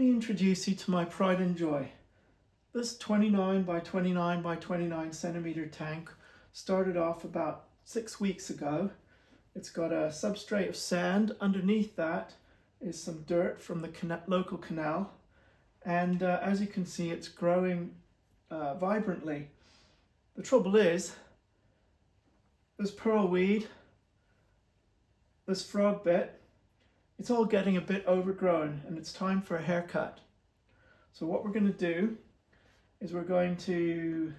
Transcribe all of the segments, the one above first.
me introduce you to my pride and joy. This 29 by 29 by 29 centimeter tank started off about 6 weeks ago. It's got a substrate of sand. Underneath that is some dirt from the local canal. And as you can see, it's growing vibrantly. The trouble is, this pearlweed, this frogbit, it's all getting a bit overgrown and it's time for a haircut. So what we're going to do is we're going to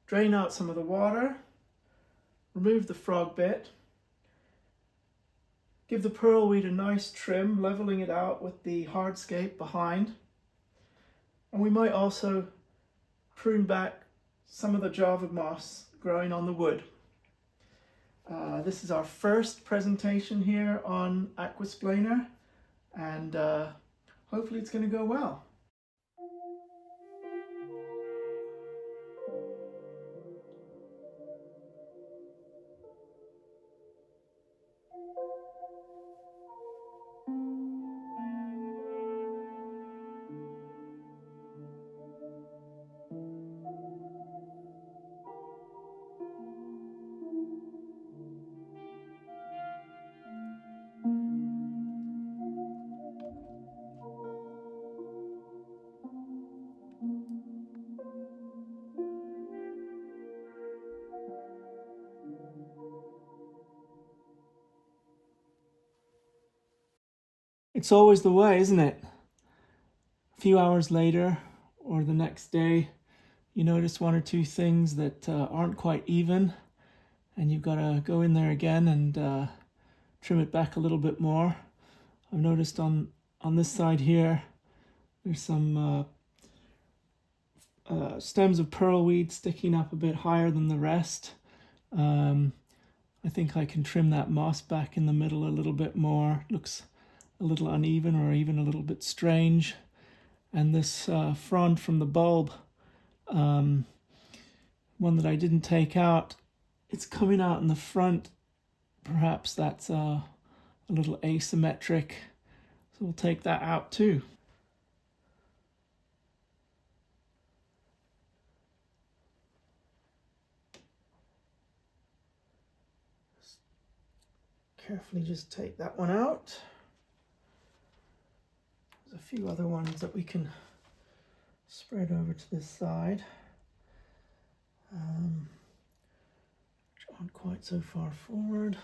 drain out some of the water, remove the frogbit, give the pearlweed a nice trim, leveling it out with the hardscape behind. And we might also prune back some of the Java moss growing on the wood. This is our first presentation here on Aquasplainer, and hopefully it's going to go well. It's always the way, isn't it? A few hours later or the next day, you notice one or two things that aren't quite even, and you've got to go in there again and trim it back a little bit more. I've noticed on this side here, there's some stems of pearlweed sticking up a bit higher than the rest. I think I can trim that moss back in the middle a little bit more. Looks a little uneven or even a little bit strange. And this frond from the bulb, one that I didn't take out, it's coming out in the front. Perhaps that's a little asymmetric, so we'll take that out too. Carefully just take that one out. There's a few other ones that we can spread over to this side, which aren't quite so far forward.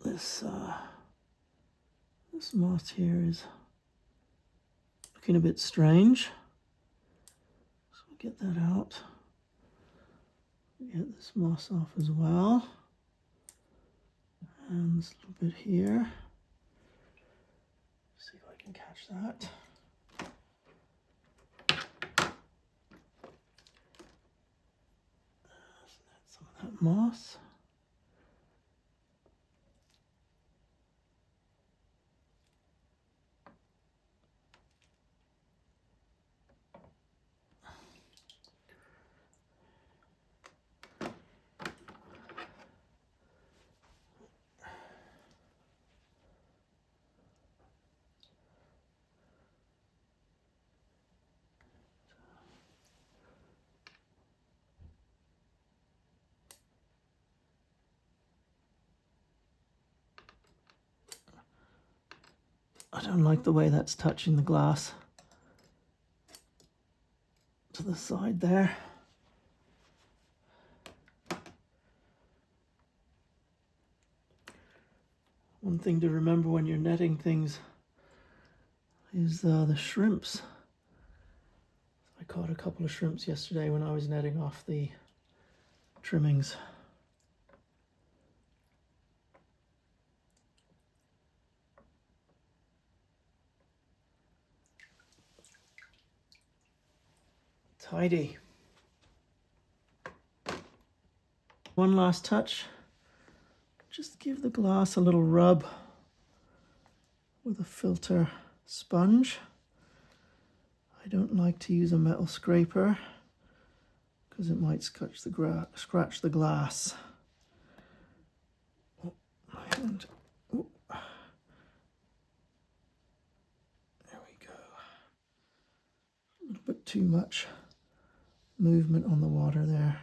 This moss here is looking a bit strange, so we'll get that out. Get this moss off as well, and this little bit here. See if I can catch that. Some of that moss. I don't like the way that's touching the glass to the side there. One thing to remember when you're netting things is the shrimps. I caught a couple of shrimps yesterday when I was netting off the trimmings. Tidy. One last touch. Just give the glass a little rub with a filter sponge. I don't like to use a metal scraper because it might scratch the glass. Oh, my hand. Oh. too much movement on the water there.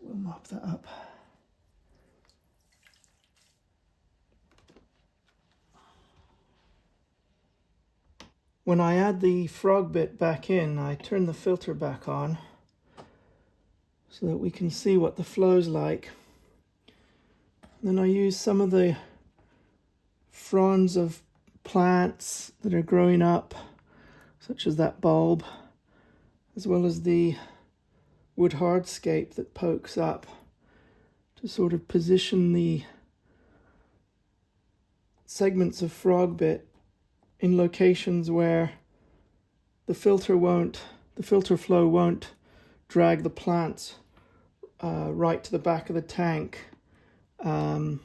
We'll mop that up. When I add the frogbit back in, I turn the filter back on so that we can see what the flow's like. Then I use some of the fronds of plants that are growing up, such as that bulb, as well as the wood hardscape that pokes up, to sort of position the segments of frogbit in locations where the filter flow won't drag the plants right to the back of the tank. That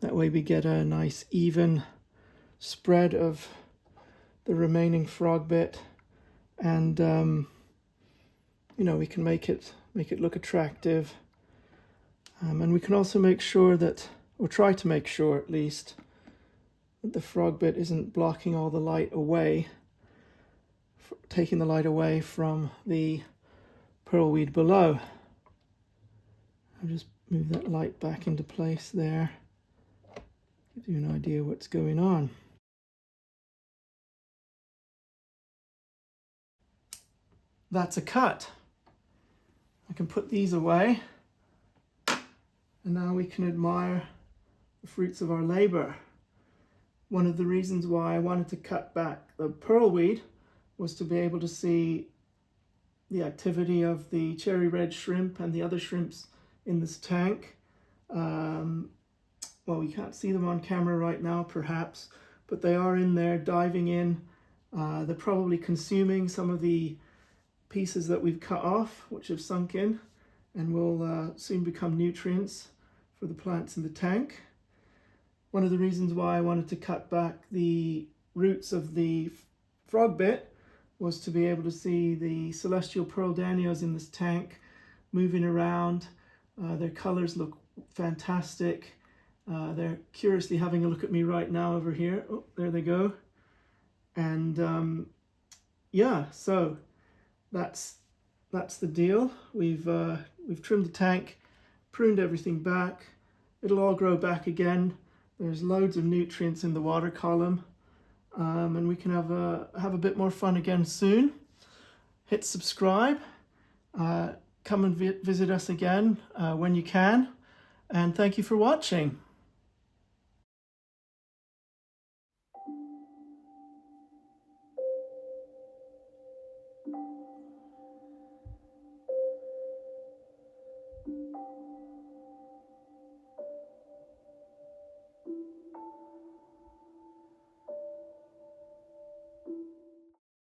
way we get a nice even spread of the remaining frogbit, and you know, we can make it look attractive, and we can also make sure that, or try to make sure at least, that the frogbit isn't blocking all the light away, taking the light away from the pearlweed below. I'll just move that light back into place there, give you an idea what's going on. That's a cut. I can put these away, and now we can admire the fruits of our labor. One of the reasons why I wanted to cut back the pearlweed was to be able to see the activity of the cherry red shrimp and the other shrimps in this tank. Well, we can't see them on camera right now perhaps, but they are in there diving in. They're probably consuming some of the pieces that we've cut off, which have sunk in and will soon become nutrients for the plants in the tank. One of the reasons why I wanted to cut back the roots of the frogbit was to be able to see the celestial pearl danios in this tank moving around. Their colors look fantastic. They're curiously having a look at me right now over here. Oh, there they go. And yeah, so that's the deal. We've trimmed the tank, pruned everything back. It'll all grow back again. There's loads of nutrients in the water column, and we can have a bit more fun again soon. Hit subscribe. Come and visit us again when you can, and thank you for watching.